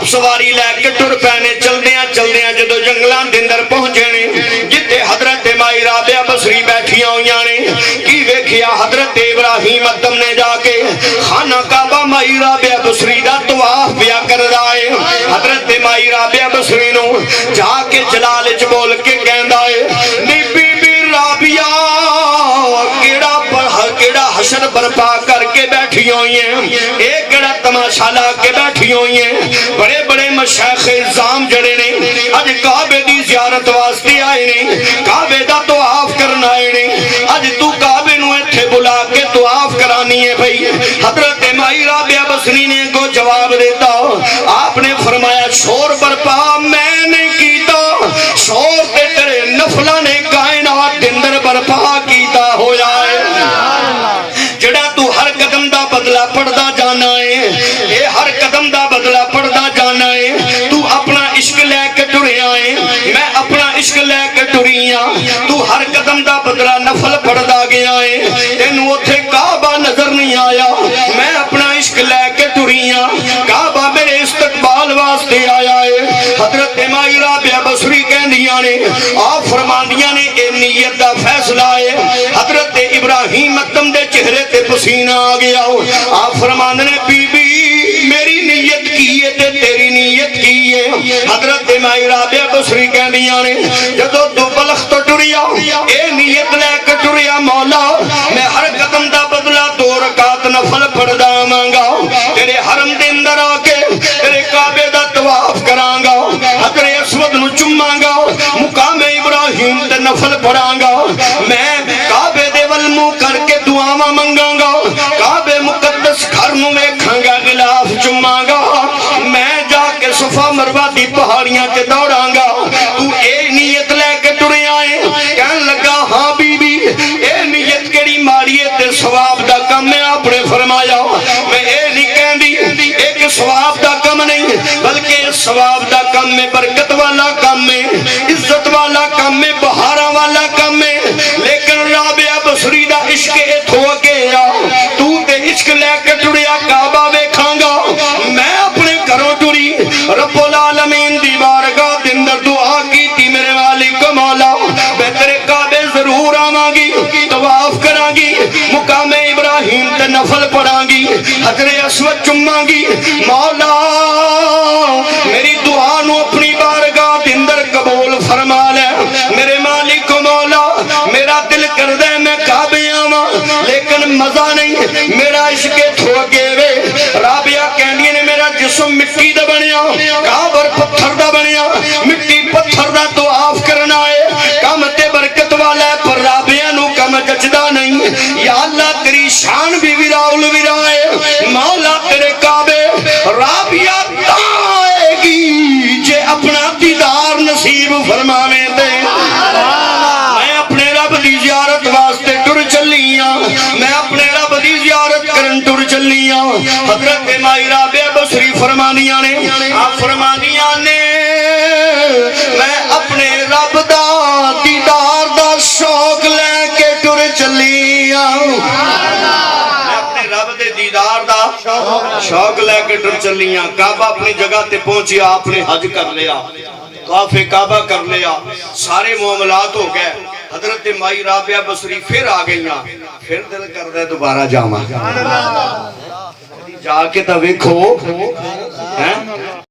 सवारी लैके टुर पैने चलदियां चलदियां जदों जंगलां दे अंदर पहुंचे ने जिथे हजरत माई राबिया बसरी बैठियां होइयां ने की वेखिया हजरत इब्राहिम अदम ने जाके खाना काबा माई राबिया बसरी दा तवाफ पिया करदा है। हजरत माई राबिया बसरी नूं जाके जलाल च बोल के कहंदा है नी बीबी राबिया केड़ा हशर बर्पा करके बैठी हुई है, एक केड़ा तमाशा ला के बैठी हुई है। बड़े बड़े मशाइख इल्जाम जड़े ने अज काबे दी ज़ियारत वास्ते आए ने, काबे दा तवाफ करना आए ने। अज तू काबे नूं इत्थे बुला के तवाफ करानी है भाई। हजरत माई राबिया बसरी ने को जवाब देता, आपने फरमाया शोर बर्पा मैं नहीं कीता, शोर ते तेरे नफला ने कायनात दे अंदर बर्पा कीता होया है। जड़ा तू हर कदम दा बदला पड़दा जाना है, ये हर कदम दा बदला पड़दा जाना है। तू अपना इश्क लैके टुरिया है, मैं अपना इश्क लैके टुरिया। तू हर कदम दा बदला नफल पड़दा गया है, तेनू उथे काबा नजर नहीं आया। मैं अपना इश्क लैके टुरिया, काबा मेरे इस्तकबाल वास्ते आया है। हजरत माई राबिया बसरी कहंदियां ने, आप फरमांदियां ने ए नीयत दा फैसला है। हजरत इब्राहिम अदम दे चेहरे ते पसीना आ गया। आप फरमांदे ने बीबी मेरी नीयत की है ते तेरी नीयत की है। हजरत माई राबिया बसरी कहंदियां ने जदों तू बलख तो टुरिया ए नीयत लेके टुरिया मौला मैं हर कदम दा बदला 2 रकात नफल पढ़दा आवांगा, तेरे हरम दे अंदर आके तेरे काबे दा तवाफ करांगा, हजरे अस्वद नु चुमांगा, मुकामे इब्राहिम ते नफल पढ़ांगा। मैं काबे दे वल मुंह करके दुआवां मंगांगा, काबे मुकद्दस घर नु वेखांगा, गिलाफ चुमांगा। मैं जाके सफा मरवा दी पहाड़ियां ते दौड़ांगा। तू ए नीयत लेके टुरिया है? कहन लगा हां बीबी ए नीयत केड़ी माड़ी है ते सवाब दा काम है। आपने फरमाया मैं ए नहीं कहंदी एक सवाब दा काम नहीं बल्कि सवाब दा काम है, बरकत वाला काम है, इज्जत वाला काम है, बहारा वाला काम है। लेकिन राबिया बसरी दा इश्क इथों अगे आ, तू ते इश्क लेके टुरिया काबा वेखांगा। मैं अपने घरों टुरी रब्बुल आलमीन दी बारगाह दे अंदर दुआ कीती मेरे मालिक मौला मैं तेरे काबे जरूर आवांगी, तवाफ करांगी, मुकामे इब्राहिम ते नफल पढ़ांगी, हजरे अस्वद चुमांगी। मौला मेरी दुआ नु अपनी बारगाह दे अंदर कबूल फरमा ले मेरे मालिक मौला। मेरा दिल करदा है मैं काबे आवां लेकिन मजा नहीं, मेरा इश्क थोगे वे। राबिया कहंदी ने मेरा जिस्म मिट्टी दा बनिया, काबर पत्थर दा बनिया, मिट्टी पत्थर दा तवाफ करना है काम ते बरकत वाला है, पर राबिया नु कम जचदा नहीं। या अल्लाह तेरी शान भी विराउल विराए मौला तेरे काबे राबिया आएगी जे अपना दीदार नसीब फरमावे दे। मैं अपने रब दी ज़ियारत वास्ते टुर चलियां, मैं अपने रब दी ज़ियारत करन टुर चलियां। हजरत माई राबिया बसरी फरमानियां ने, आप फरमानियां ने मैं अपने रब दा दीदार दा शौक लेके टुर चलियां। मैं अपने रब दे दीदार दा शौक लेके टुर चलियां। काबा अपनी जगह ते पहुंचिया, आपने हज कर लिया, तवाफ़े काबा कर लिया, सारे मामलात हो गए। हजरत माई राबिया बसरी फिर आ गई, फिर दिल करदा दोबारा जावां, जाके तो वेखो हैं